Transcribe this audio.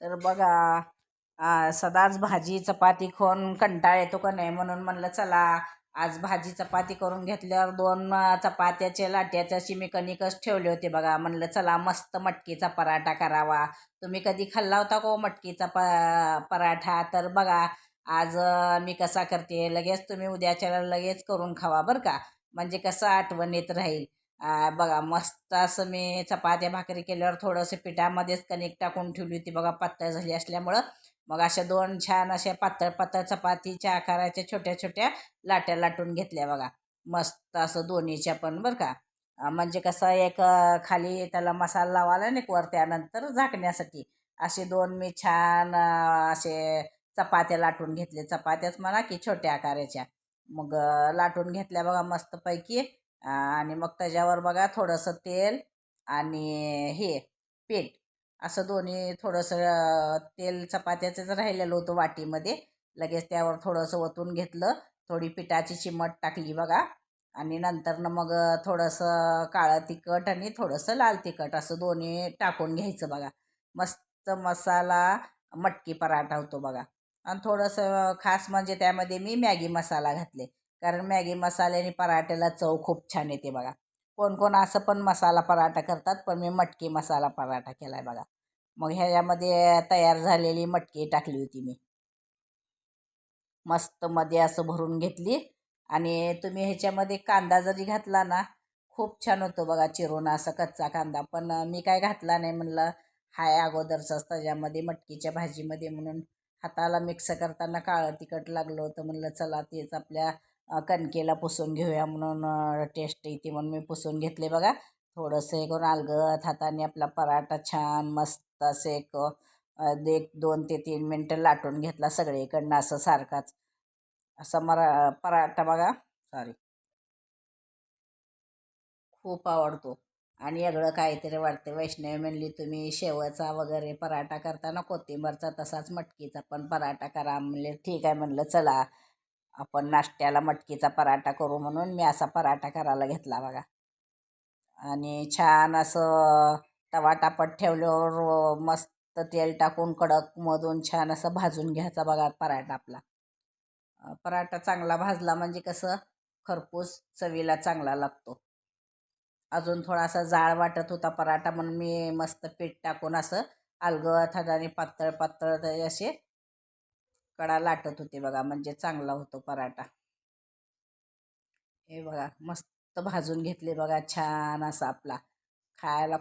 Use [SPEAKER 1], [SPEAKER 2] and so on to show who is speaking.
[SPEAKER 1] तर बघा सदाच भाजी चपाती खाऊन कंटाळ येतो का नाही, म्हणून म्हणलं चला आज भाजी चपाती करून घेतल्यावर 2 चपात्याचे लाट्याचे अशी मी कणिकच ठेवले होते बघा. म्हणलं चला मस्त मटकीचा पराठा करावा. तुम्ही कधी खाल्ला होता का हो मटकीचा पराठा? तर बघा आज मी कसा करते, लगेच तुम्ही उद्याच्याला लगेच करून खावा बरं का, म्हणजे कसं आठवणीत राहील. बघा मस्त असं मी चपात्या भाकरी केल्यावर थोडंसं पिठामध्येच कणिक टाकून ठेवली होती बघा, पातळ झाली असल्यामुळं. मग अशा 2 छान अशा पातळ पातळ चपातीच्या आकाराच्या छोट्या छोट्या लाट्या लाटून घेतल्या बघा. मस्त असं दोन्हीच्या पण बरं का. म्हणजे कसं एक खाली त्याला मसाला लावायला नाही वर, त्यानंतर झाकण्यासाठी असे 2 मी छान असे चपात्या लाटून घेतले. चपात्याच म्हणा की छोट्या आकाराच्या. मग लाटून घेतल्या बघा मस्तपैकी. आणि मग त्याच्यावर बघा थोडंसं तेल आणि हे पीठ असं दोन्ही थोडंसं तेल चपात्याचंच राहिलेलं होतं वाटीमध्ये. लगेच त्यावर थोडंसं ओतून घेतलं. थोडी पिठाची चिमट टाकली बघा. आणि नंतरनं मग थोडंसं काळं तिखट आणि थोडंसं लाल तिखट असं दोन्ही टाकून घ्यायचं बघा. मस्त मसाला मटकी पराठा होतो बघा. आणि थोडंसं खास म्हणजे त्यामध्ये मी मॅगी मसाला घातले, कारण मॅगी मसाल्याने पराठ्याला चव खूप छान येते बघा. कोण कोण असं पण मसाला पराठा करतात, पण मी मटकी मसाला पराठा केला आहे बघा. मग ह्याच्यामध्ये तयार झालेली मटकी टाकली होती मी. मस्त मध्ये असं भरून घेतली. आणि तुम्ही ह्याच्यामध्ये कांदा जरी घातला ना, खूप छान होतो बघा चिरून असा कच्चा कांदा. पण मी काय घातला नाही, म्हणलं हाय अगोदरचाच त्याच्यामध्ये मटकीच्या भाजीमध्ये, म्हणून हाताला मिक्स करताना काळं तिखट लागलं होतं. म्हणलं चला तेच आपल्या कणकेला पुसून घेऊया, म्हणून टेस्ट येते म्हणून मी पुसून घेतले बघा. थोडंसं हे करून अलगद हाताने आपला पराठा छान मस्त असं एक 2 ते 3 मिनटं लाटून घेतला सगळीकडनं असं सारखाच. असा पराठा बघा, सॉरी, खूप आवडतो. आणि वेगळं काहीतरी वाटते. वैष्णवी म्हणली तुम्ही शेवचा वगैरे पराठा करताना कोथिंबरचा, तसाच मटकीचा पण पराठा करा. म्हणले ठीक आहे, म्हणलं चला आपण नाश्त्याला मटकीचा पराठा करू, म्हणून मी असा पराठा करायला घेतला बघा. आणि छान असं तवा तापत ठेवल्यावर मस्त तेल टाकून कडक मधून छान असं भाजून घ्यायचा बघा पराठा आपला. पराठा चांगला भाजला म्हणजे कसं खरपूस चवीला चांगला लागतो. अजून थोडासा जाळ वाटत होता पराठा, म्हणून मी मस्त पीठ टाकून असं अलगद हाताने पातळ पातळ ते असे कडा लाटत होते बघा, म्हणजे चांगला होतो पराठा. हे बघा मस्त भाजून घेतले बघा छान असा आपला खायला